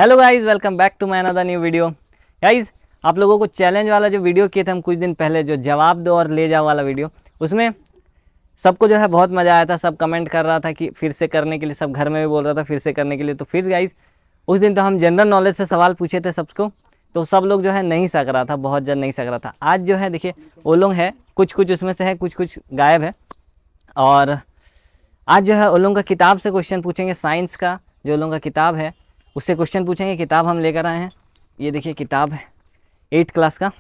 Hello guys, welcome back to my another new video. Guys, आप लोगों को challenge वाला जो वीडियो किए थे हम कुछ दिन पहले, जो जवाब दो और ले जाओ वाला वीडियो, उसमें सबको जो है बहुत मज़ा आया था। सब कमेंट कर रहा था कि फिर से करने के लिए, सब घर में भी बोल रहा था फिर से करने के लिए। तो फिर गाइज उस दिन तो हम जनरल नॉलेज से सवाल पूछे थे सबको, तो सब लोग जो है नहीं सक रहा था, बहुत जन नहीं सक रहा था। आज जो है देखिए वो लोग है, कुछ कुछ उसमें से है, कुछ कुछ गायब है। और आज जो है उन लोगों का किताब से क्वेश्चन पूछेंगे, साइंस का जो उन लोगों का किताब है उससे क्वेश्चन पूछेंगे। किताब हम लेकर आए हैं, ये देखिए किताब है 8th क्लास का।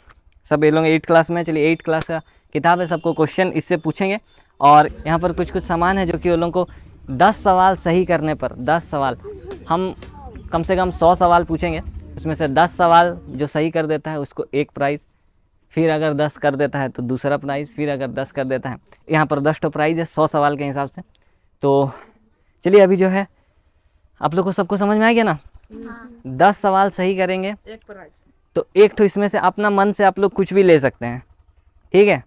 सब ये लोग 8th क्लास में, चलिए 8th क्लास का किताब है, सबको क्वेश्चन इससे पूछेंगे। और यहाँ पर कुछ कुछ सामान है जो कि उन लोगों को 10 सवाल सही करने पर, 10 सवाल हम कम से कम 100 सवाल पूछेंगे, उसमें से 10 सवाल जो सही कर देता है उसको एक प्राइज़, फिर अगर 10 कर देता है तो दूसरा प्राइज़, फिर अगर 10 कर देता है, यहाँ पर 10 तो प्राइज़ है 100 सवाल के हिसाब से। तो चलिए अभी जो है आप लोग को सबको समझ में आ गया ना। 10 सवाल सही करेंगे तो एक तो इसमें से अपना मन से आप लोग कुछ भी ले सकते हैं, ठीक है।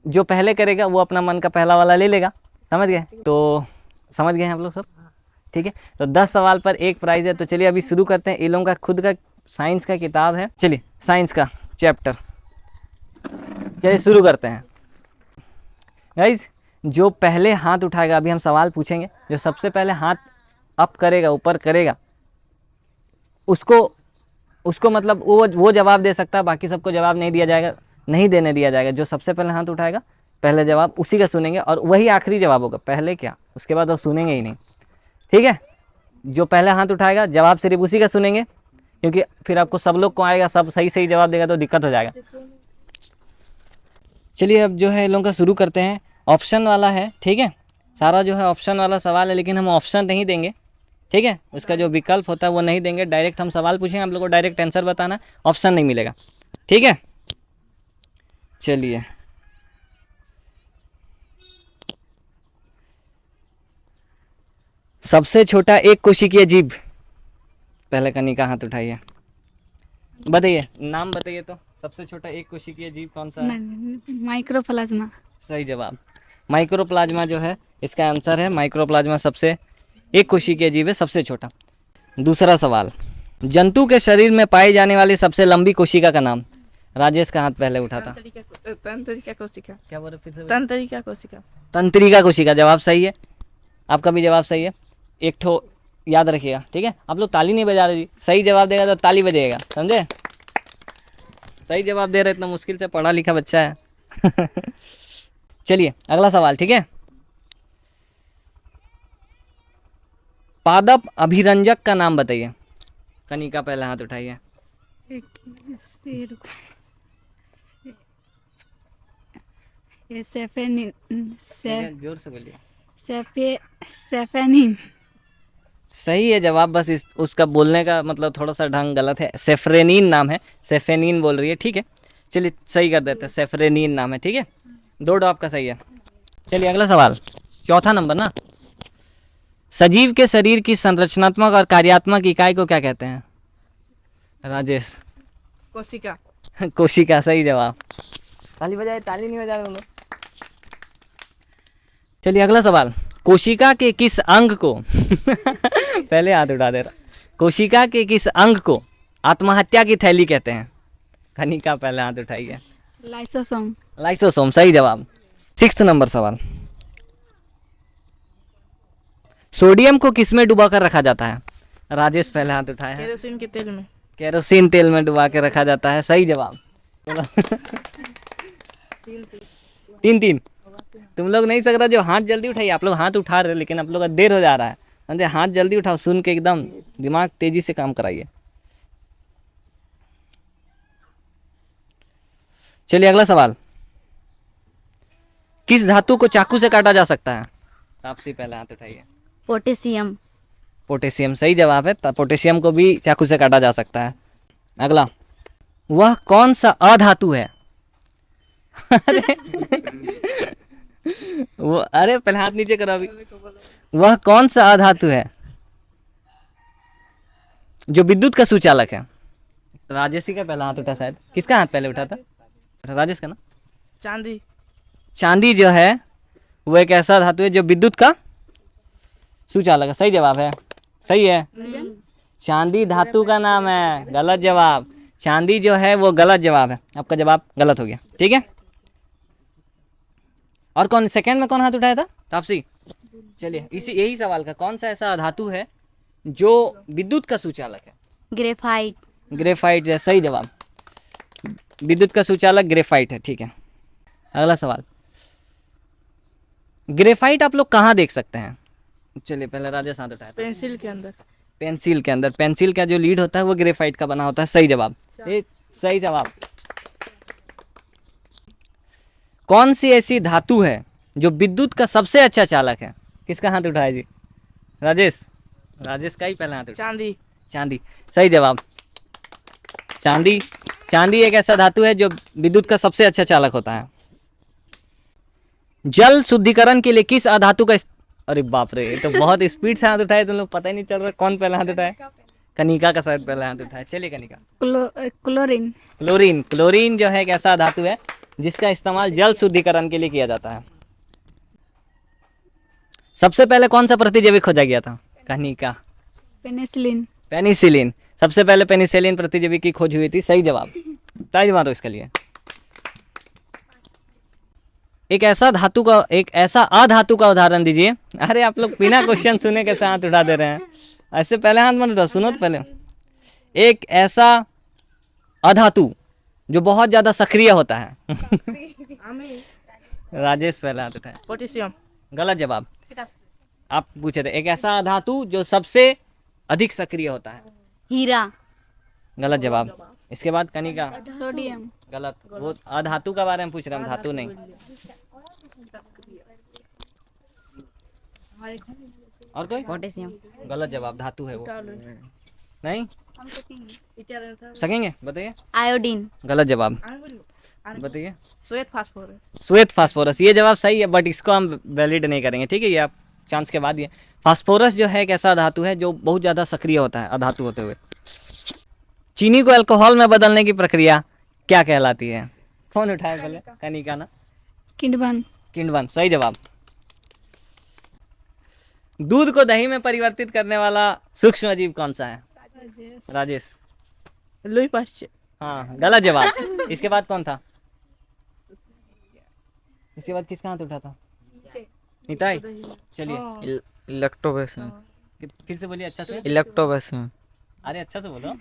जो पहले करेगा वो अपना मन का पहला वाला ले लेगा, समझ गए? तो समझ गए हैं आप लोग सब, ठीक है। तो 10 सवाल पर एक प्राइज़ है। तो चलिए अभी शुरू करते हैं। इन लोगों का खुद का साइंस का किताब है, चलिए साइंस का चैप्टर चलिए शुरू करते हैं। गाइज, जो पहले हाथ उठाएगा, अभी हम सवाल पूछेंगे, जो सबसे पहले हाथ अप करेगा, ऊपर करेगा, उसको मतलब वो जवाब दे सकता है, बाकी सबको जवाब नहीं दिया जाएगा, नहीं देने दिया जाएगा। जो सबसे पहले हाथ उठाएगा पहले जवाब उसी का सुनेंगे, और वही आखिरी जवाब होगा। पहले क्या, उसके बाद अब सुनेंगे ही नहीं, ठीक है। जो पहले हाथ उठाएगा जवाब सिर्फ उसी का सुनेंगे, क्योंकि फिर आपको सब लोग को आएगा, सब सही सही जवाब देगा तो दिक्कत हो जाएगा। चलिए अब जो है इन लोगों का शुरू करते हैं। ऑप्शन वाला है, ठीक है। सारा जो है ऑप्शन वाला सवाल है, लेकिन हम ऑप्शन नहीं देंगे, ठीक है। उसका जो विकल्प होता है वो नहीं देंगे, डायरेक्ट हम सवाल पूछेंगे, आप लोगों को डायरेक्ट आंसर बताना, ऑप्शन नहीं मिलेगा, ठीक है। चलिए सबसे छोटा एक कोशिकीय जीव, पहले कनी का हाथ उठाइए, बताइए नाम बताइए। तो सबसे छोटा एक कोशिकीय जीव कौन सा है? माइक्रोप्लाज्मा। सही जवाब, माइक्रोप्लाज्मा जो है इसका आंसर है। माइक्रोप्लाज्मा सबसे एक कोशिकीय जीव है, सबसे छोटा। दूसरा सवाल, जंतु के शरीर में पाई जाने वाली सबसे लंबी कोशिका का नाम। राजेश का हाथ पहले उठा था। तंत्रिका कोशिका। क्या बोल रहे फिर से? तंत्रिका कोशिका। तंत्रिका कोशिका, जवाब सही है, आपका भी जवाब सही है। एक ठो याद रखिएगा, ठीक है। आप लोग ताली नहीं बजा रहे जी, सही जवाब देगा तो ताली बजेगा, समझे? सही जवाब दे रहे, इतना मुश्किल से पढ़ा लिखा बच्चा है। चलिए अगला सवाल, ठीक है। पादप अभिरंजक का नाम बताइए। कनिका पहले हाथ उठाइए। जोर से बोलिए। सेफेनिन। सही है जवाब, बस उसका बोलने का मतलब थोड़ा सा ढंग गलत है। सेफ्रेनिन नाम है, सेफेनिन बोल रही है, ठीक है। चलिए सही कर देते हैं, सेफ्रेनिन नाम है, ठीक है। दो आपका सही है। चलिए अगला सवाल, चौथा नंबर ना। सजीव के शरीर की संरचनात्मक और कार्यात्मक इकाई को क्या कहते हैं? राजेश। कोशिका। कोशिका, सही जवाब। ताली बजाए, ताली नहीं बजा रहे हम लोग। चलिए अगला सवाल, कोशिका के किस अंग को पहले हाथ उठा दे रहा, कोशिका के किस अंग को आत्महत्या की थैली कहते हैं? कनिका पहले हाथ उठाइए। लाइसोसोम। लाइसोसोम, सही जवाब। 6th नंबर सवाल, सोडियम को किस में डुबा कर रखा जाता है? राजेश पहले हाथ उठाया है। केरोसिन के तेल में। केरोसिन तेल में डुबा के रखा जाता है, सही जवाब। 3-3। तुम लोग नहीं सक रहा, जो हाथ जल्दी उठाइए। आप लोग हाथ उठा रहे लेकिन आप लोग का देर हो जा रहा है, समझे? हाथ जल्दी उठाओ, सुन के एकदम दिमाग तेजी से काम कराइए। चलिए अगला सवाल, किस धातु को चाकू से काटा जा सकता है? तापसी पहले हाथ उठाइए। पोटेशियम। पोटेशियम, सही जवाब है। पोटेशियम को भी चाकू से काटा जा सकता है। अगला, वह कौन सा अधातु है? अरे पहले हाथ नीचे करो अभी। वह कौन सा अधातु है जो विद्युत का सुचालक है? राजेश का पहला हाथ उठा, शायद किसका हाथ पहले उठा था? राजेश का ना। चांदी। चांदी जो है वो एक ऐसा धातु है जो विद्युत का सुचालक है, सही जवाब है, सही है। चांदी धातु का नाम है, गलत जवाब। चांदी जो है वो गलत जवाब है, आपका जवाब गलत हो गया। ठीक है, और कौन सेकंड में कौन हाथ उठाया था? तापसी। चलिए इसी यही सवाल का, कौन सा ऐसा धातु है जो विद्युत का सुचालक है? ग्रेफाइट। ग्रेफाइट है, सही जवाब। विद्युत का सुचालक ग्रेफाइट है। ठीक है, अगला सवाल, ग्रेफाइट आप लोग कहाँ देख सकते हैं? चलिए पहले राजेश हाथ उठाया था। पेंसिल के अंदर। पेंसिल के अंदर, पेंसिल का जो लीड होता है वो ग्रेफाइट का बना होता है, सही जवाब। ये सही जवाब। कौन सी ऐसी धातु है जो विद्युत का सबसे अच्छा चालक है? किसका हाथ उठाया जी? राजेश, राजेश का ही पहला हाथ उठाया। चांदी। चांदी, सही जवाब। चांदी, चांदी एक ऐसा धातु है जो विद्युत का सबसे अच्छा चालक होता है। जल शुद्धिकरण के लिए किस अधातु का अरे बाप रे, ये तो बहुत स्पीड से हाथ उठाए तुम लोग, पता ही नहीं चल रहा कौन पहला हाथ उठाया। कनिका का शायद पहला हाथ उठाया। चलिए कनिका। क्लोरीन। क्लोरीन, क्लोरीन जो है एक ऐसा धातु है जिसका इस्तेमाल जल शुद्धिकरण के लिए किया जाता है। सबसे पहले कौन सा प्रतिजैविक खोजा गया था? कनिका। पेनिसिलिन। पेनिसिलिन, सबसे पहले पेनिसिलिन प्रतिजैविक की खोज हुई थी, सही जवाब। ताज मारो इसके लिए। एक ऐसा अधातु का उदाहरण दीजिए। अरे आप लोग बिना क्वेश्चन सुने कैसे हाथ उठा दे रहे हैं? ऐसे पहले हाथ मत उठाओ, सुनो तो पहले। एक ऐसा अधातु जो बहुत ज्यादा सक्रिय होता है। राजेश पहले हाथ उठाए। पोटेशियम। गलत जवाब। आप पूछे थे एक ऐसा धातु जो सबसे अधिक सक्रिय होता है। हीरा। गलत जवाब। इसके बाद कनिका। सोडियम। गलत, वो अधातु का बारे में पूछ रहे हैं, धातु नहीं। और कोई? पोटेशियम। गलत जवाब, धातु है वो। नहीं सकेंगे, बताइए। आयोडीन। गलत जवाब, बताइए। श्वेत फास्फोरस। श्वेत फास्फोरस, ये जवाब सही है, बट इसको हम वैलिड नहीं करेंगे। ठीक है, ये आप चांस के बाद ये। फास्फोरस जो है एक ऐसा धातु है जो बहुत ज़्यादा सक्रिय होता है अधातु होते हुए। चीनी को अल्कोहल में बदलने की प्रक्रिया क्या कहलाती है? कौन उठाए पहले? कनिका ना। किण्वन। किण्वन, सही जवाब। दूध को दही में परिवर्तित करने वाला सूक्ष्म जीव कौन सा है? राजेश। Louis Pasteur. हाँ, गलत जवाब। इसके बाद कौन था? इसके बाद किसका हाथ उठा था? निताई। चलिए इलेक्ट्रोबेसिन। फिर से बोलिए अच्छा से। इलेक्ट्रोबेसिन। अरे अच्छा से बोलो।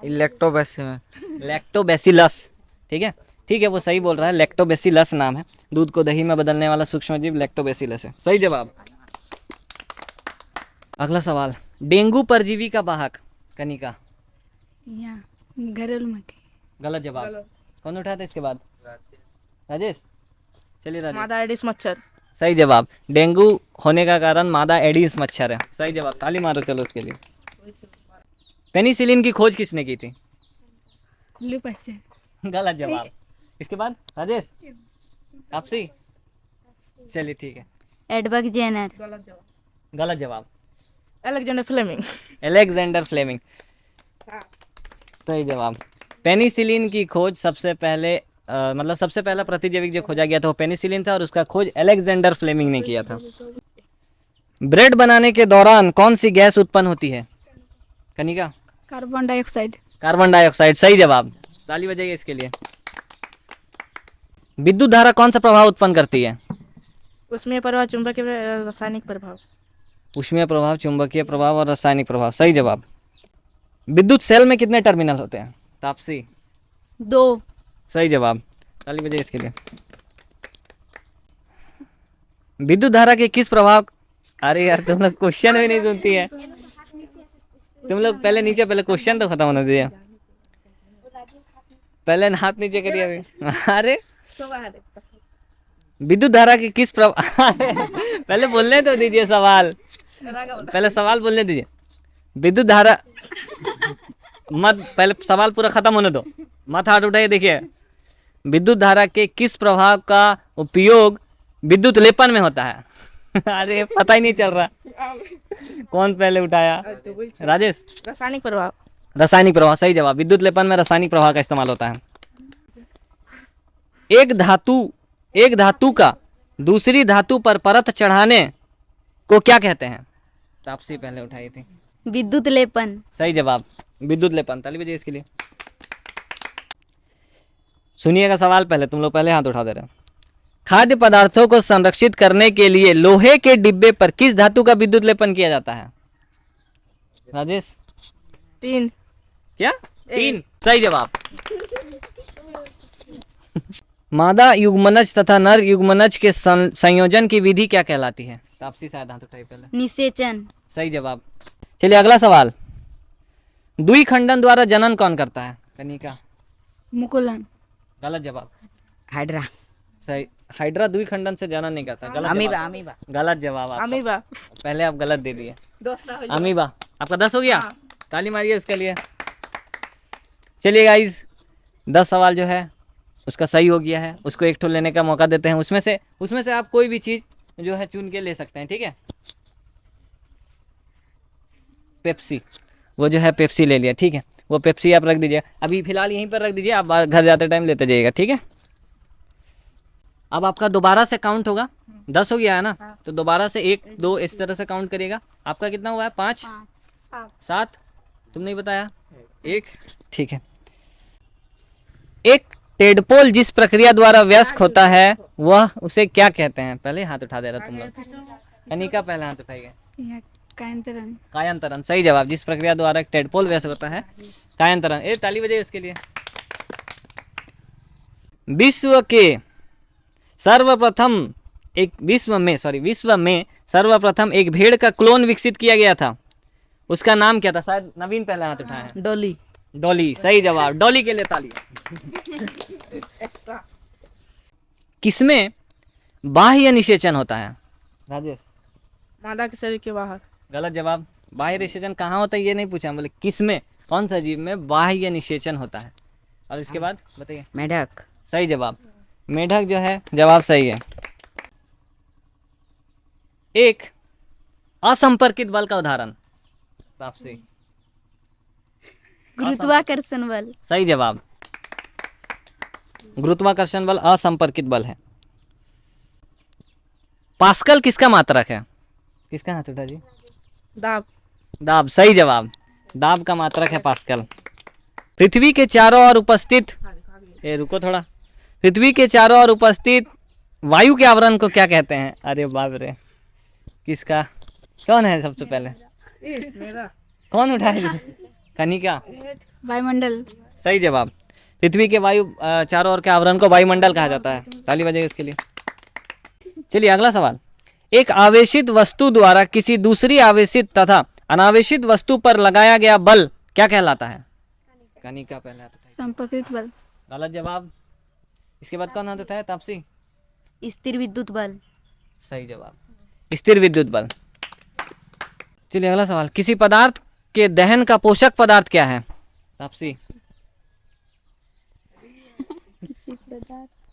इलेक्ट्रोबेसिन। लैक्टोबैसिलस। ठीक है, ठीक है, वो सही बोल रहा है, लैक्टोबैसिलस नाम है। दूध को दही में बदलने वाला सूक्ष्म जीव लैक्टोबैसिलस है, सही जवाब। अगला सवाल, डेंगू परजीवी का वाहक? कनिका। यहाँ घरेलू मक्खी। गलत जवाब। कौन उठा था इसके बाद? राजेश। चलिए राजेश। मादा एडिस मच्छर। सही जवाब। डेंगू होने का कारण मादा एडिस मच्छर है, सही जवाब। ताली मारो चलो उसके लिए। पेनिसिलिन की खोज किसने की थी? Louis Pasteur. गलत जवाब। इसके बाद राजेश, आपसी। चलिए ठीक है, एडवर्ड जेनर। गलत जवाब। Alexander Fleming. एलेक्जेंडर फ्लेमिंग, सही जवाब। पेनिसिलिन की खोज सबसे पहले मतलब सबसे पहला प्रतिजैविक जो खोजा गया था वो पेनिसिलिन था, और उसका खोज अलेक्जेंडर फ्लेमिंग ने किया था। ब्रेड बनाने के दौरान कौन सी गैस उत्पन्न होती है? Kanika. Carbon dioxide. Carbon dioxide, सही जवाब। ताली बजाइए इसके लिए। विद्युत धारा कौन सा प्रभाव उत्पन्न करती है? उसमें प्रभाव, चुंबकीय रासायनिक प्रभाव। ऊष्मीय प्रभाव, चुंबकीय प्रभाव और रासायनिक प्रभाव, सही जवाब। विद्युत सेल में कितने टर्मिनल होते हैं? तापसी। 2। सही जवाब। ताली बजाइए इसके लिए। विद्युत धारा के किस प्रभाव, अरे यार तुम लोग क्वेश्चन भी नहीं सुनती है। तुम लोग पहले नीचे, पहले क्वेश्चन तो खत्म होने दीजिए। पहले हाथ नीचे करिए अभी। अरे विद्युत धारा के किस प्रभाव पहले बोलने तो दीजिए सवाल, पहले सवाल बोलने दीजिए। विद्युत धारा मत, पहले सवाल पूरा खत्म होने दो, मत हाथ उठाइए। देखिए, विद्युत धारा के किस प्रभाव का उपयोग विद्युत लेपन में होता है? अरे पता ही नहीं चल रहा, कौन पहले उठाया? राजेश। रासायनिक प्रभाव। रासायनिक प्रभाव, सही जवाब। विद्युत लेपन में रासायनिक प्रभाव का इस्तेमाल होता है। एक धातु का दूसरी धातु पर परत चढ़ाने को क्या कहते हैं? तापसी पहले उठाई थी। विद्युत लेपन। सही जवाब, विद्युत लेपन। ताली बजाइए इसके लिए। सुनिएगा सवाल पहले, तुम लोग पहले हाथ उठा दे रहे हो। खाद्य पदार्थों को संरक्षित करने के लिए लोहे के डिब्बे पर किस धातु का विद्युत लेपन किया जाता है? राजेश, 3 क्या? 3 सही जवाब। मादा युग्मनज तथा नर युग्मनज के संयोजन की विधि क्या कहलाती है? तापसी शायद हाथ उठाई पहले। निषेचन। सही जवाब। चलिए अगला सवाल। द्विखंडन द्वारा जनन कौन करता है? कनिका। मुकुलन। गलत जवाब। हाइड्रा। सही, हाइड्रा द्विखंडन से जनन नहीं करता। गलत अमीबा जवाब। अमीबा। गलत जवाब आपका। अमीबा। पहले आप गलत दे दिए। दूसरा हो अमीबा। आपका 10 हो गया। ताली मारिए उसके लिए। चलिए गाइज, 10 सवाल जो है उसका सही हो गया है। उसको एक ठो लेने का मौका देते हैं। उसमें से आप कोई भी चीज़ जो है चुन के ले सकते हैं, ठीक है। पेप्सी, वो जो है पेप्सी ले लिया, ठीक है। वो पेप्सी आप रख दीजिए, अभी फिलहाल यहीं पर रख दीजिए, आप घर जाते टाइम लेते जाइएगा, ठीक है। अब आपका दोबारा से काउंट होगा। 10 हो गया है ना, तो दोबारा से 1 2 इस तरह से काउंट करिएगा। आपका कितना हुआ है? 5 7। तुम नहीं बताया? 1, ठीक है। एक टेडपोल जिस प्रक्रिया द्वारा वयस्क होता है वह उसे क्या कहते हैं? पहले हाथ उठा दे रहा तुम लोग। अनिका पहले हाथ उठाइए। कायंतरण। कायांतरण सही जवाब। जिस प्रक्रिया द्वारा एक टेडपोल वयस्क होता है, कायांतरण। ताली बजाइए उसके लिए। विश्व में सर्वप्रथम एक भेड़ का क्लोन विकसित किया गया था, उसका नाम क्या था? शायद नवीन पहले हाथ उठाए हैं। डॉली। डॉली सही जवाब। डॉली के लिए ताली। किसमें बाह्य निषेचन होता है? राजेश। मादा के शरीर के बाहर। गलत जवाब। बाह्य निषेचन कहाँ होता है ये नहीं पूछा, बोले किसमें, कौन सा जीव में बाह्य निषेचन होता है। और इसके बाद बताइए। मेढक। सही जवाब। मेढक जो है जवाब सही है। एक असंपर्कित बल का उदाहरण। तापसी। गुरुत्वाकर्षण बल। सही जवाब। गुरुत्वाकर्षण बल असंपर्कित बल है। पास्कल किसका मात्रक है? किसका हाथ उठा जी? दाब। दाब सही जवाब। दाब का मात्रक है पास्कल। पृथ्वी के चारों ओर उपस्थित, रुको थोड़ा। पृथ्वी के चारों ओर उपस्थित वायु के आवरण को क्या कहते हैं? अरे बाप रे, किसका, कौन है सबसे पहले? मेरा। कौन उठाए? कनिका। वायुमंडल। सही जवाब। पृथ्वी के वायु चारों ओर के आवरण को वायुमंडल कहा जाता है। ताली बजाइए उसके लिए। चलिए अगला सवाल। एक आवेशित वस्तु द्वारा किसी दूसरी आवेशित तथा अनावेशित वस्तु पर लगाया गया बल क्या कहलाता है? कनिका पहले हाथ उठाइए। संपर्कित बल। गलत जवाब। इसके बाद कौन हाथ उठाया? तापसी। स्थिर विद्युत बल। सही जवाब। स्थिर विद्युत बल। चलिए अगला सवाल। किसी पदार्थ के दहन का पोषक पदार्थ क्या है? तापसी।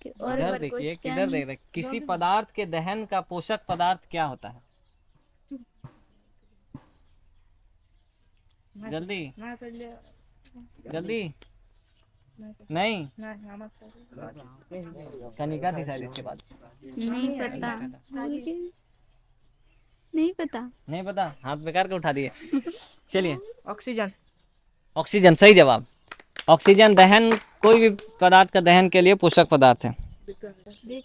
इधर देखिए, किधर देख रहे? किसी पदार्थ के दहन का पोषक पदार्थ क्या होता है? जल्दी जल्दी। नहीं, कनिका थी शायद इसके बाद। नहीं पता। नहीं पता। नहीं पता, हाथ बेकार के उठा दिए। चलिए। ऑक्सीजन। ऑक्सीजन सही जवाब। ऑक्सीजन दहन, कोई भी पदार्थ का दहन के लिए पोषक पदार्थ है।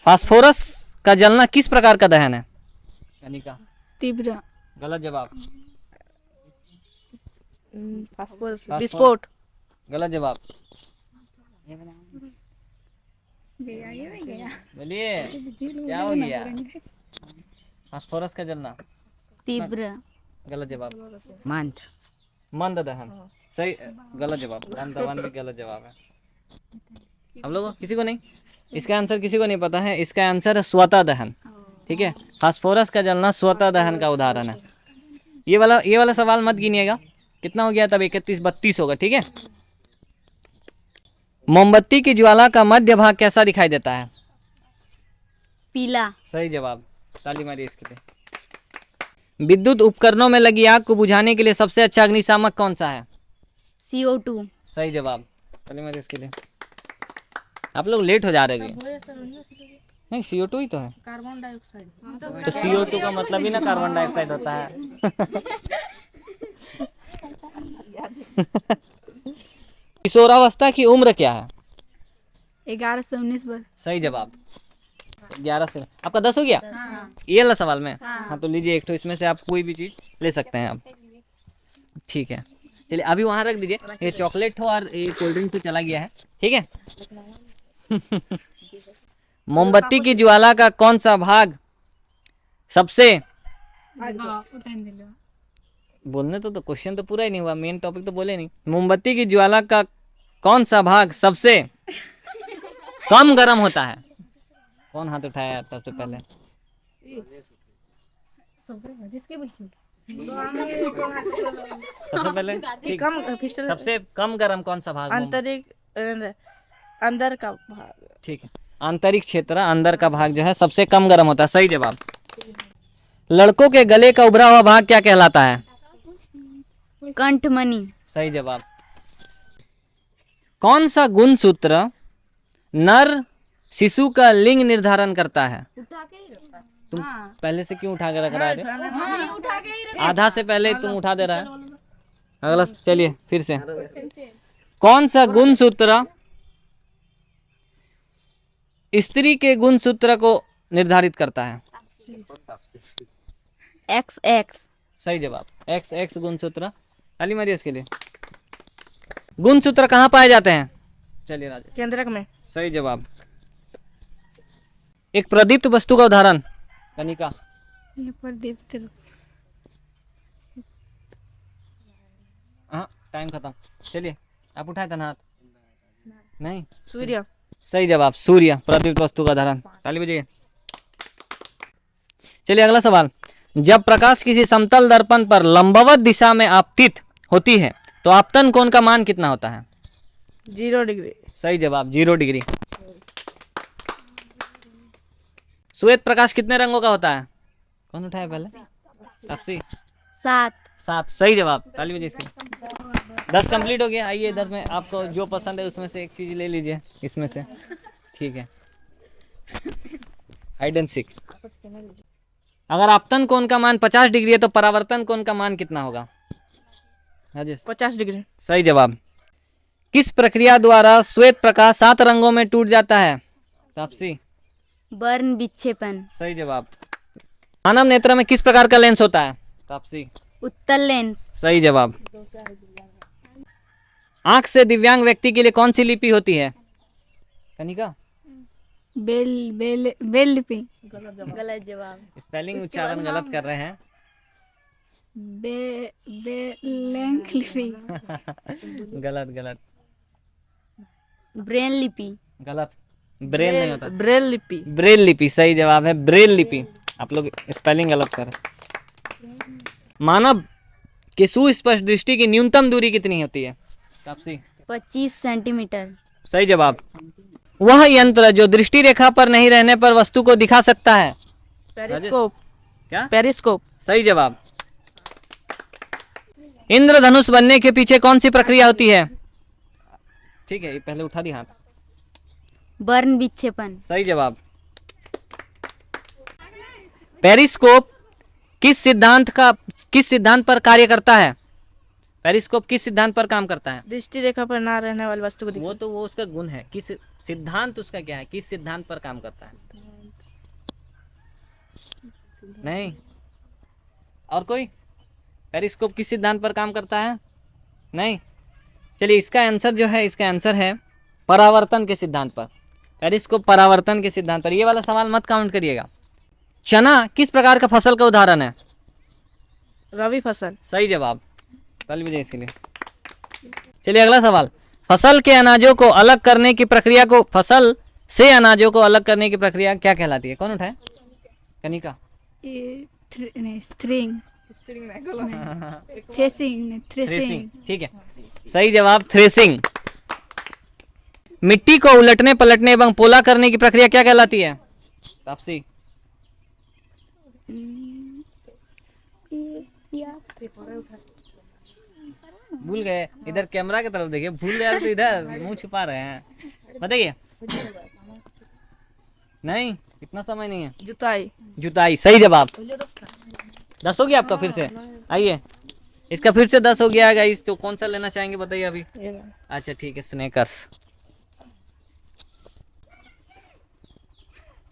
फास्फोरस का जलना किस प्रकार का दहन है? कनिका। तीव्र। गलत जवाब। फास्फोरस विस्फोट। गलत जवाब। बोलिए क्या हो गया? फास्फोरस का जलना तीव्र। गलत जवाब। मंद। मंद दहन सही। गलत जवाब। मंद दहन भी गलत जवाब है। हम लोगों किसी को नहीं, इसका आंसर किसी को नहीं पता है। इसका आंसर है स्वतः दहन, ठीक है। फास्फोरस का जलना स्वतः दहन का उदाहरण है। ये वाला सवाल मत गिनिएगा। कितना हो गया तब? 31 32 होगा, ठीक है। मोमबत्ती की ज्वाला का मध्य भाग कैसा दिखाई देता है? पीला। सही जवाब। ताली मारिए इसके लिए। विद्युत उपकरणों में लगी आग को बुझाने के लिए सबसे अच्छा अग्निशामक कौन सा है? CO2। सही जवाब। ताली मारिए इसके लिए। आप लोग लेट हो जा रहे हैं। नहीं, CO2 ही तो है। Carbon dioxide. तो CO2 का मतलब ही ना कार्बन डाइऑक्साइड होता है। किशोरावस्था की उम्र क्या है? 11 से 19 वर्ष। सही जवाब। 11 से आपका 10 हो गया। ये वाला सवाल में हाँ तो लीजिए एक तो इसमें से आप कोई भी चीज ले सकते हैं आप। ठीक है चलिए अभी वहां रख दीजिए, ये चॉकलेट हो और ये कोल्ड ड्रिंक तो चला गया है। ठीक है मोमबत्ती की ज्वाला का कौन सा भाग सबसे बोलने तो क्वेश्चन तो पूरा ही नहीं हुआ, मेन टॉपिक तो बोले नहीं। मोमबत्ती की ज्वाला का कौन सा भाग सबसे कम गर्म होता है? कौन हाथ उठाया सबसे पहले? सबसे पहले ठीक। कम फिसल सबसे कम गर्म कौन सा भाग? आंतरिक अंदर का भाग। ठीक है आंतरिक क्षेत्र अंदर का भाग जो है सबसे कम गर्म होता है। सही जवाब। लड़कों के गले का उभरा हुआ भाग क्या कहलाता है? कंठमणि। सही जवाब। कौन सा गुणसूत्र नर शिशु का लिंग निर्धारण करता है? तुम पहले से क्यों उठा के रख रहा है? आधा से पहले तुम उठा दे रहा है। अगला चलिए फिर से। कौन सा गुणसूत्र स्त्री के गुणसूत्र को निर्धारित करता है? XX। सही जवाब। XX गुणसूत्र। ताली मारिए उसके लिए। गुणसूत्र कहाँ पाए जाते हैं? चलिए राजेश। केंद्रक में। सही जवाब। एक प्रदीप्त वस्तु का उदाहरण। कनिका। हाँ टाइम खत्म। चलिए आप उठाए थे ना हाथ? नहीं। सूर्य। सही जवाब सूर्य प्रदीप्त वस्तु का उदाहरण। ताली बजाइए। चलिए अगला सवाल। जब प्रकाश किसी समतल दर्पण पर लंबवत दिशा में आपतित होती है तो आपतन कोण का मान कितना होता है? 0 डिग्री। सही जवाब 0 डिग्री। श्वेत प्रकाश कितने रंगों का होता है? कौन उठाया पहले? तापसी। 7। 7 सही जवाब। ताली बजाइए इसकी। 10 कंप्लीट हो गया। आइए इधर में आपको जो पसंद है उसमें से एक चीज ले लीजिए इसमें से। ठीक है हाइड एंड सीक। अगर आपतन कोण का मान 50 डिग्री है तो परावर्तन कोण का मान कितना होगा? राजेश। 50 डिग्री। सही जवाब। किस प्रक्रिया द्वारा श्वेत प्रकाश 7 रंगों में टूट जाता है? तापसी। वर्ण विक्षेपण। सही जवाब। मानव नेत्र में किस प्रकार का लेंस होता है? तापसी। उत्तल लेंस। सही जवाब। आंख से दिव्यांग व्यक्ति के लिए कौन सी लिपि होती है? कनिका। बेल लिपि। गलत जवाब। स्पेलिंग उच्चारण गलत कर रहे हैं। लिपि। गलत गलत ब्रेन लिपि। गलत। ब्रेन नहीं होता। ब्रेल लिपि। ब्रेल लिपि सही जवाब है। ब्रेल लिपि। आप लोग स्पेलिंग गलत कर रहे। मानव की सुस्पष्ट दृष्टि की न्यूनतम दूरी कितनी होती है? तापसी। 25 सेंटीमीटर। सही जवाब। वह यंत्र जो दृष्टि रेखा पर नहीं रहने पर वस्तु को दिखा सकता है? पेरिस्कोप। क्या? पेरिस्कोप। सही जवाब। इंद्रधनुष बनने के पीछे कौन सी प्रक्रिया होती है? ठीक है ये पहले उठा दी हाथ। वर्ण विक्षेपण। सही जवाब। पेरिस्कोप किस सिद्धांत पर कार्य करता है? पेरिस्कोप किस सिद्धांत पर काम करता है? दृष्टि रेखा पर ना रहने वाली वस्तु को वो उसका गुण है। किस सिद्धांत उसका क्या है? किस सिद्धांत पर काम करता है? नहीं और कोई? पेरिस्कोप किस सिद्धांत पर काम करता है? नहीं। चलिए इसका आंसर जो है इसका आंसर है परावर्तन के सिद्धांत पर। पेरिस्कोप परावर्तन के सिद्धांत पर। ये वाला सवाल मत काउंट करिएगा। चना किस प्रकार का फसल का उदाहरण है? रवि फसल। सही जवाब। कल भी इसके लिए। चलिए अगला सवाल। फसल से अनाजों को अलग करने की प्रक्रिया क्या कहलाती है? कौन उठाए? कनिका। थ्रेसिंग। ठीक है सही जवाब थ्रेसिंग। मिट्टी को उलटने पलटने एवं पोला करने की प्रक्रिया क्या कहलाती है? तापसी। भूल गए। इधर कैमरा की तरफ देखिए। भूल गए तो इधर मुंह छुपा रहे हैं। बताइए। नहीं इतना समय नहीं है। जुताई। जुताई सही जवाब। 10 हो गया आपका। फिर से आइए। इसका फिर से 10 हो गया है गाइस। तो कौन सा लेना चाहेंगे बताइए अभी। ये लो। अच्छा ठीक है, स्नेकर्स।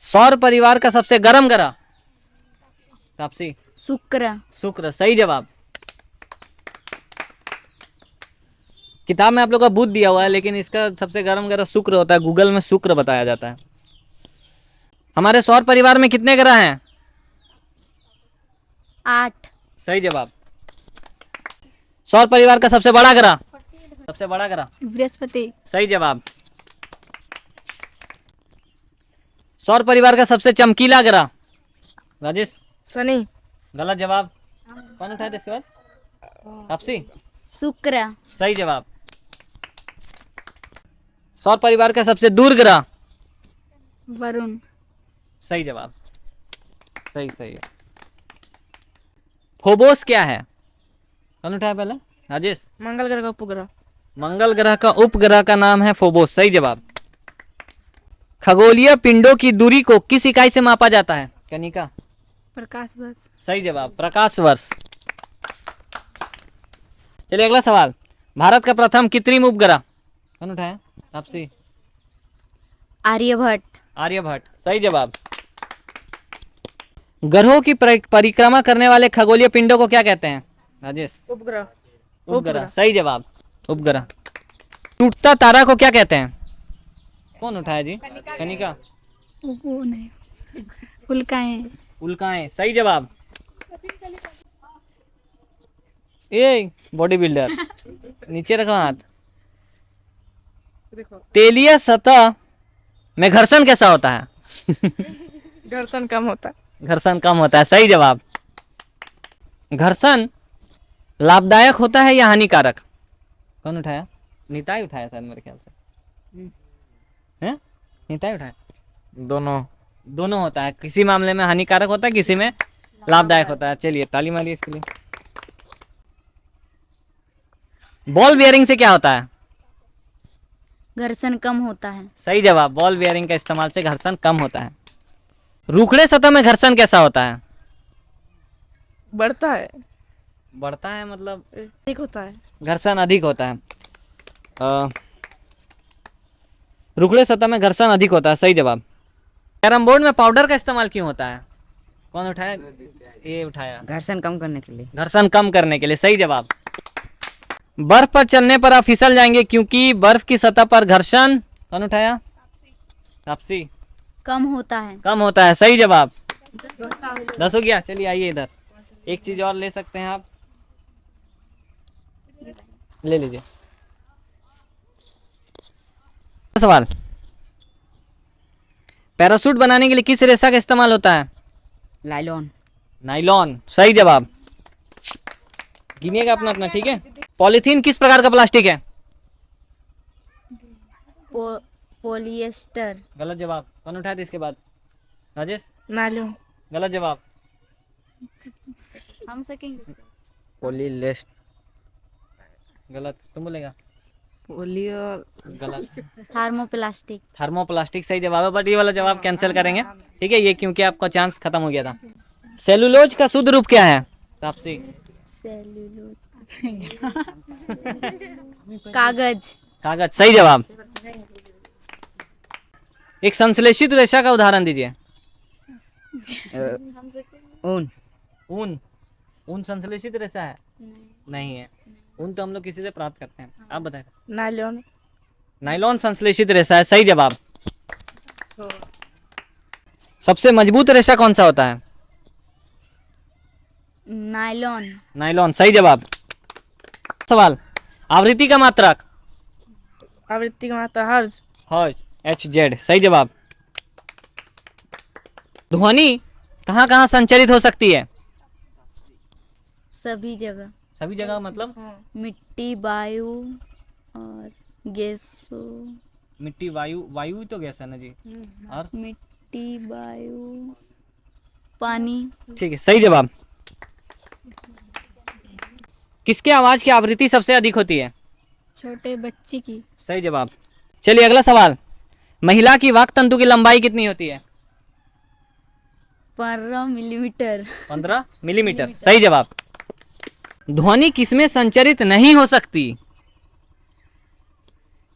सौर परिवार का सबसे गर्म ग्रह। तापसी। शुक्र। शुक्र, सही जवाब। किताब में आप लोग का बुध दिया हुआ है, लेकिन इसका सबसे गर्म ग्रह शुक्र होता है। गूगल में शुक्र बताया जाता है। हमारे सौर परिवार में कितने ग्रह हैं? 8। सही जवाब। सौर परिवार का सबसे बड़ा ग्रह। सबसे बड़ा ग्रह। बृहस्पति। सही जवाब। सौर परिवार का सबसे चमकीला ग्रह। राजेश। शनि। गलत जवाब। कौन उठाया था इसके बाद? तापसी। शुक्र। सही जवाब। सौर परिवार का सबसे दूर ग्रह। वरुण। सही जवाब। सही सही है। फोबोस क्या है? कौन उठाया पहले? राजेश। मंगल ग्रह का उपग्रह। मंगल ग्रह का उपग्रह का नाम है फोबोस। सही जवाब। खगोलीय पिंडों की दूरी को किस इकाई से मापा जाता है? कनिका। प्रकाश वर्ष। सही जवाब, प्रकाश वर्ष। चलिए अगला सवाल। भारत का प्रथम कृत्रिम उपग्रह। कौन उठाया? तापसी। आर्यभट्ट। आर्यभट्ट। सही जवाब। ग्रहों की परिक्रमा करने वाले खगोलीय पिंडों को क्या कहते हैं? राजेश। उपग्रह। उपग्रह। सही जवाब, उपग्रह। टूटता तारा को क्या कहते हैं? कौन उठाया जी? कनिका। वो नहीं, उल्काएं। उल्काएं। सही जवाब। ए बॉडी बिल्डर, नीचे रखो हाथ। तेलीय सतह में घर्षण कैसा होता है? घर्षण कम होता है। घर्षण कम होता है। सही जवाब। घर्षण लाभदायक होता है या हानिकारक? कौन उठाया? निताई उठाया शायद मेरे ख्याल से। हैं? निताई उठाया। दोनों। दोनों होता है, किसी मामले में हानिकारक होता है, किसी में लाभदायक होता है। चलिए ताली मारिए इसके लिए। बॉल बियरिंग से क्या होता है? घर्षण कम होता है। सही जवाब। बॉल बियरिंग का इस्तेमाल से घर्षण कम होता है। रूखड़े सतह में घर्षण कैसा होता है? बढ़ता है। बढ़ता है मतलब ठीक होता है। घर्षण अधिक होता है। रूखड़े सतह में घर्षण अधिक होता है। सही जवाब। कैरम बोर्ड में पाउडर का इस्तेमाल क्यों होता है? कौन उठाया? ये उठाया। घर्षण कम करने के लिए। घर्षण कम करने के लिए। सही जवाब। बर्फ पर चलने पर आप फिसल जाएंगे क्योंकि बर्फ की सतह पर घर्षण। कौन उठाया? तापसी। कम होता है। कम होता है। सही जवाब। 10 हो गया। चलिए आइए इधर, एक चीज और ले सकते हैं आप, ले लीजिए। सवाल। पैराशूट बनाने के लिए किस रेशा का इस्तेमाल होता है? लाइलॉन। नाइलॉन। सही जवाब। गिनिएगा अपना अपना, ठीक है। पॉलीथीन किस प्रकार का प्लास्टिक है? पॉलिएस्टर। गलत जवाब। कौन उठाया था इसके बाद? राजेश। नायलॉन। गलत जवाब। हम सकेंगे। पॉलीलेस्ट। गलत। तुम बोलेगा? गलत। थर्मोप्लास्टिक। थर्मोप्लास्टिक सही जवाब है, बट ये वाला जवाब कैंसिल करेंगे, ठीक है, ये क्योंकि आपका चांस खत्म हो गया था। सेलुलोज का शुद्ध रूप क्या है? तापसी। सेल्यूलोज। कागज। कागज। सही जवाब। एक संश्लेषित रेशा का उदाहरण दीजिए। ऊन। ऊन। ऊन संश्लेषित रेशा है? नहीं है। ऊन तो हम लोग किसी से प्राप्त करते हैं। आप बताएं। नायलॉन। नाइलॉन संश्लेषित रेशा है। सही जवाब। सबसे मजबूत रेशा कौन सा होता है? नायलॉन। नाइलॉन। सही जवाब। सवाल। आवृत्ति का मात्रक? आवृत्ति का मात्रा हर्ज। हर्ज। HZ। सही जवाब। ध्वनि कहाँ कहाँ संचरित हो सकती है? सभी जगह। सभी जगह मतलब? मिट्टी, वायु और गैसों। मिट्टी, वायु। वायु तो गैस है ना जी। और मिट्टी, वायु, पानी। ठीक है, सही जवाब। किसके आवाज की आवृत्ति सबसे अधिक होती है? छोटे बच्चे की। सही जवाब। चलिए अगला सवाल। महिला की वाक तंतु की लंबाई कितनी होती है? 15 मिलीमीटर। 15 मिलीमीटर। सही जवाब। ध्वनि किसमें संचरित नहीं हो सकती?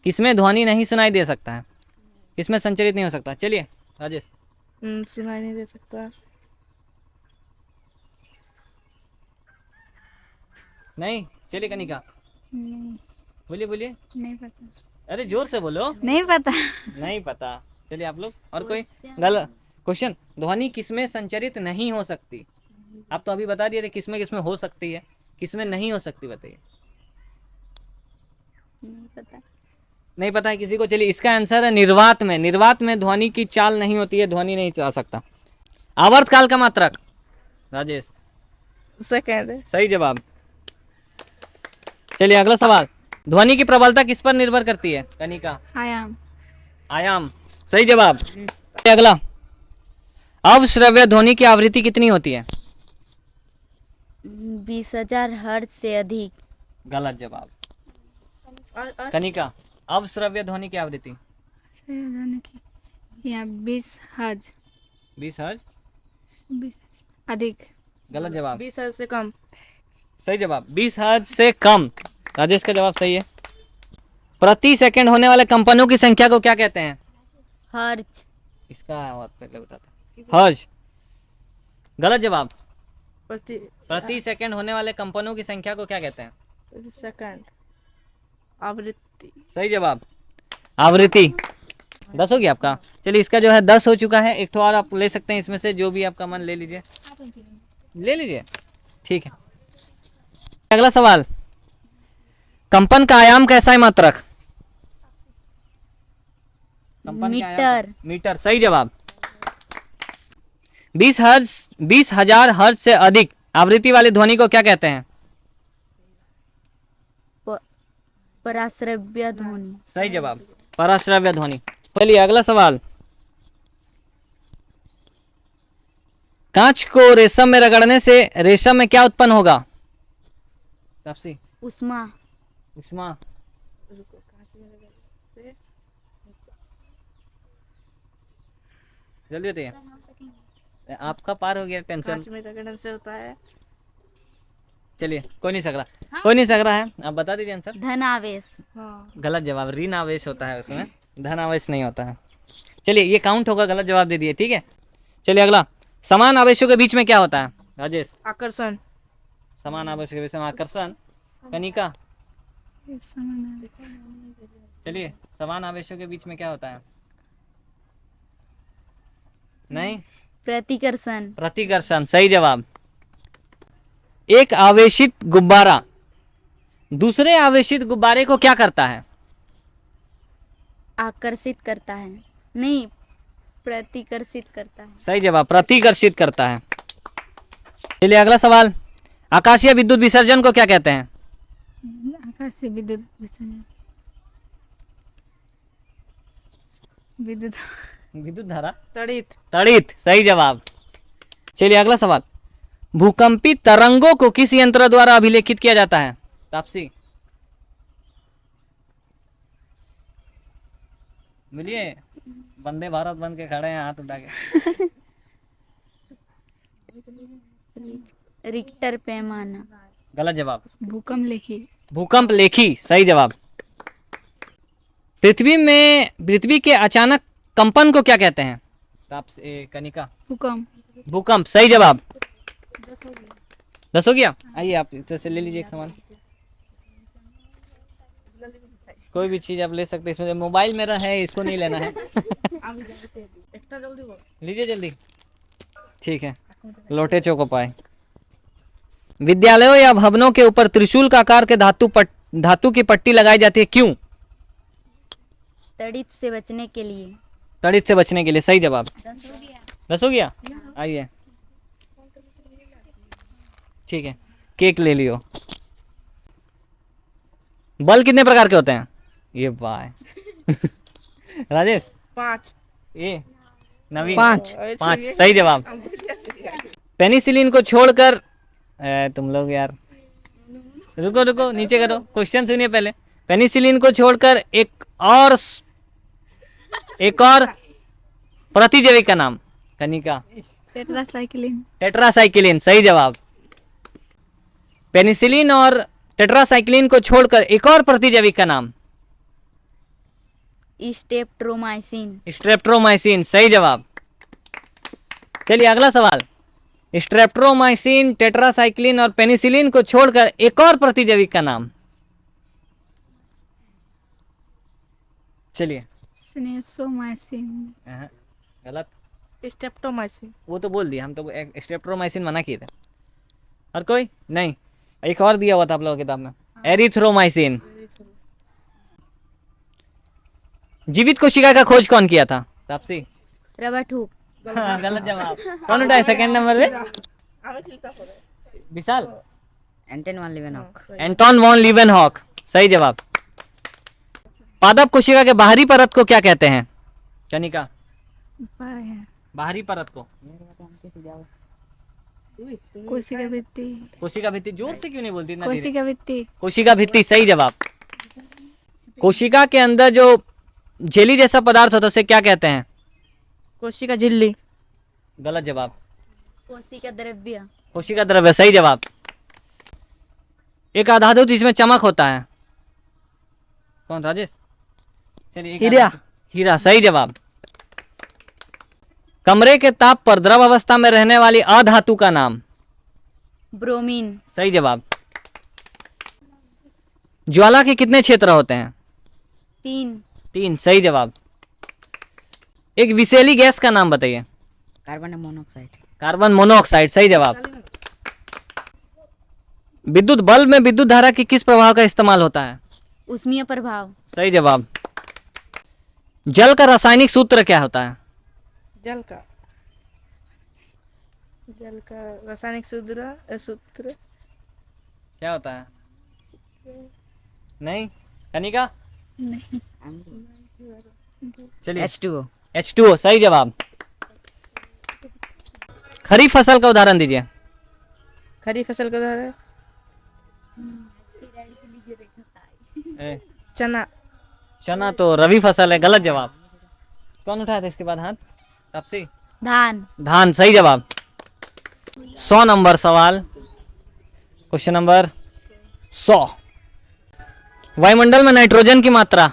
किसमें ध्वनि नहीं सुनाई दे सकता है, किसमें संचरित नहीं हो सकता? चलिए राजेश। सुनाई नहीं दे सकता। नहीं, चलिए कनिका। नहीं, बोलिए बोलिए। नहीं पता। अरे जोर से बोलो। नहीं पता। नहीं पता। चलिए आप लोग। और कोई गलत क्वेश्चन? ध्वनि किसमें संचरित नहीं हो सकती? आप तो अभी बता दिए थे किसमें किसमें हो सकती है, किसमें नहीं हो सकती बताइए। नहीं पता। नहीं पता है किसी को? चलिए इसका आंसर है निर्वात में। निर्वात में ध्वनि की चाल नहीं होती है, ध्वनि नहीं जा सकता। आवर्तकाल का मात्रक? राजेश। सेकंड। सही जवाब। चलिए अगला सवाल। ध्वनि की प्रबलता किस पर निर्भर करती है? कनिका। आयाम। आयाम। सही जवाब। अगला, अवश्रव्य ध्वनि की आवृत्ति कितनी होती है? 20,000 हर्ट्ज से अधिक। गलत जवाब। कनिका, अवश्रव्य ध्वनि की आवृत्ति? या 20 हर्ट्ज। 20 हर्ट्ज। 20 अधिक। गलत जवाब। 20 हर्ट्ज से कम। सही जवाब, 20 हर्ट्ज से कम। राजेश का जवाब सही है। प्रति सेकंड होने वाले कंपनों की संख्या को क्या कहते हैं? हर्ट्ज। इसका बहुत पहले बताता। हर्ट्ज। गलत जवाब। प्रति सेकंड होने वाले कंपनों की संख्या को क्या कहते हैं? प्रति सेकंड आवृत्ति। सही जवाब, आवृत्ति। 10 हो गया आपका। चलिए इसका जो है 10 हो चुका है। एक तो और आप ले सकते हैं इसमें से, जो भी आपका मन ले लीजिए, ले लीजिए, ठीक है। अगला सवाल, कंपन का आयाम कैसा है मात्रक? कंपन के आयाम मीटर। का- मीटर। सही जवाब। 20,000 हर्ट्ज से अधिक आवृत्ति वाली ध्वनि को क्या कहते हैं? पराश्रव्य ध्वनि। सही जवाब, पराश्रव्य ध्वनि। चलिए अगला सवाल, कांच को रेशम में रगड़ने से रेशम में क्या उत्पन्न होगा? तापसी। उष्मा। उष्मा। जल्दी बताइए, आपका पार हो गया टेंशन। कांच में रगड़ने से होता है। चलिए कोई नहीं सक रहा, कोई नहीं सक रहा है, आप बता दीजिए आंसर। धनावेश। हाँ। गलत जवाब, ऋण आवेश होता है उसमें, धन आवेश नहीं होता है। चलिए ये काउंट होगा, गलत जवाब दे दिए, ठीक है। चलिए अगला, समान आवेशों के बीच में क्या होता है? राजेश। आकर्षण। समान आवेशों के बीच में आकर्षण। कनिका। चलिए, समान आवेशों के बीच में क्या होता है? नहीं, प्रतिकर्षण। प्रतिकर्षण। सही जवाब। एक आवेशित गुब्बारा दूसरे आवेशित गुब्बारे को क्या करता है? आकर्षित करता है। नहीं, प्रतिकर्षित करता है। सही जवाब, प्रतिकर्षित करता है। चलिए अगला सवाल, आकाशीय विद्युत विसर्जन को क्या कहते हैं? आकाशीय विद्युत विसर्जन। विद्युत विद्युत धारा। तड़ित। तड़ित। सही जवाब। चलिए अगला सवाल, भूकंपी तरंगों को किस यंत्र द्वारा अभिलेखित किया जाता है? तापसी। बोलिए, वंदे भारत बन के खड़े हैं हाथ उठा के। रिक्टर पैमाना। गलत जवाब। भूकंप लेखी। भूकंप लेखी। सही जवाब। पृथ्वी के अचानक कंपन को क्या कहते हैं? तापसी। कनिका। भूकंप। भूकंप। सही जवाब। 10 हो गया। आइए आप इधर से ले लीजिए एक सामान, कोई भी चीज आप ले सकते हैं। इसमें मोबाइल मेरा है, इसको नहीं लेना है। इतना जल्दी बोल। लीजिए जल्दी, ठीक है। लोटे चौको पाए। विद्यालयों या भवनों के ऊपर त्रिशूल का आकार के धातु की पट्टी लगाई जाती है, क्यों? तड़ित से बचने के लिए। तड़ित से बचने के लिए। सही जवाब। 10 हो गया। आइए, ठीक है, केक ले लियो। बल कितने प्रकार के होते हैं? ये बाय। राजेश। 5। ये नवीन। 5। 5। सही जवाब। पेनिसिलिन को छोड़कर तुम लोग यार, रुको रुको, नीचे करो, क्वेश्चन सुनिए पहले। पेनिसिलिन को छोड़कर एक और प्रतिजैविक का नाम? कनिका। टेट्रासाइक्लिन। टेट्रासाइक्लिन। सही जवाब। पेनिसिलिन और टेट्रासाइक्लिन को छोड़कर एक और प्रतिजैविक का नाम। स्टेप्टोमाइसिन। स्ट्रेप्टोमाइसिन, सही जवाब। चलिए अगला सवाल। स्ट्रेप्टोमाइसिन, टेट्रासाइक्लिन और पेनिसिलिन को छोड़कर एक और प्रतिजैविक का नाम। चलिए। स्नेसोमाइसिन। गलत। स्टेप्टोमाइसिन। वो तो बोल दिया, हम तो स्ट्रेप्टोमाइसिन मना किए थे। और कोई नहीं, एक और दिया हुआ था आप लोगों की किताब में, एरिथ्रोमाइसिन। जीवित कोशिका का खोज कौन किया था? तापसी। Robert Hooke. हाँ, गलत जवाब। कौन उठाए सेकंड नंबर पे? Vishal. Anton van Leeuwenhoek. Anton von Leeuwenhoek, सही जवाब। पादप कोशिका के बाहरी परत को क्या कहते हैं? कनिका। बाहरी परत को कोशिका भित्ति। कोशिका भित्ति। जोर से क्यों नहीं बोलती इतना धीरे? कोशिका भित्ति। कोशिका भित्ति, सही जवाब। कोशिका के अंदर जो जेली जैसा पदार्थ होता है उसे क्या कहते हैं? कोशिका झिल्ली। गलत जवाब। कोशिका द्रव्य। कोशिका द्रव्य, सही जवाब। एक आधातु जिसमें चमक होता है, कौन? राजेश। चलिए। हीरा। हीरा, सही जवाब। कमरे के ताप पर द्रव अवस्था में रहने वाली अधातु का नाम। ब्रोमीन। सही जवाब। ज्वाला के कितने क्षेत्र होते हैं? 3। 3, सही जवाब। एक विषैली गैस का नाम बताइए। Carbon monoxide. कार्बन मोनोऑक्साइड, सही जवाब। विद्युत बल्ब में विद्युत धारा के किस प्रभाव का इस्तेमाल होता है? उष्मीय प्रभाव। सही जवाब। जल का रासायनिक सूत्र क्या होता है? जल का रासायनिक सूत्र क्या होता है? नहीं, कनिका। चलिए। H2O। H2O, सही जवाब। खरीफ फसल का उदाहरण दीजिए। खरीफ फसल का उदाहरण चना। चना तो रबी फसल है, गलत जवाब। कौन उठाया था इसके बाद हाथ? तापसी। धान। धान, सही जवाब। 100 नंबर सवाल, क्वेश्चन नंबर 100। वायुमंडल में नाइट्रोजन की मात्रा।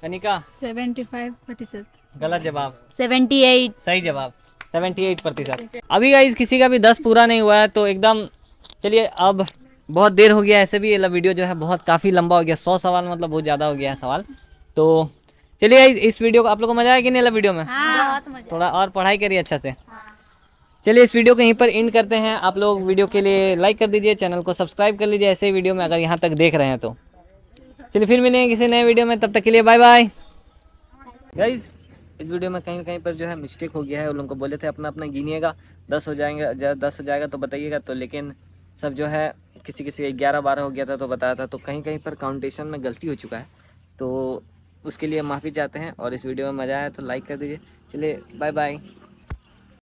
कनिका। 75%। गलत जवाब। 78। सही जवाब, 78%। अभी गाइस किसी का भी 10 पूरा नहीं हुआ है तो एकदम, चलिए अब बहुत देर हो गया, ऐसे भी ये वीडियो जो है बहुत काफ़ी लंबा हो गया। 100 सवाल मतलब बहुत ज़्यादा हो गया है सवाल। तो चलिए इस वीडियो को आप लोगों को मजा आया कि नहीं वीडियो में? बहुत मजा। थोड़ा और पढ़ाई करिए अच्छा से। चलिए इस वीडियो को यहीं पर एंड करते हैं। आप लोग वीडियो के लिए लाइक कर दीजिए, चैनल को सब्सक्राइब कर लीजिए ऐसे ही वीडियो में अगर यहाँ तक देख रहे हैं तो। चलिए फिर मिलेंगे किसी नए वीडियो में, तब तक के लिए बाय बाय। गाइज इस वीडियो में कहीं कहीं पर जो है मिस्टेक हो गया है। उन लोगों को बोले थे अपना अपना गिनिएगा, 10 हो जाएगा तो बताइएगा, तो लेकिन सब जो है किसी 11-12 हो गया था तो बताया था, तो कहीं कहीं पर काउंटेशन में गलती हो चुका है, तो उसके लिए माफ़ी चाहते हैं। और इस वीडियो में मज़ा आया तो लाइक कर दीजिए। चलिए बाय बाय।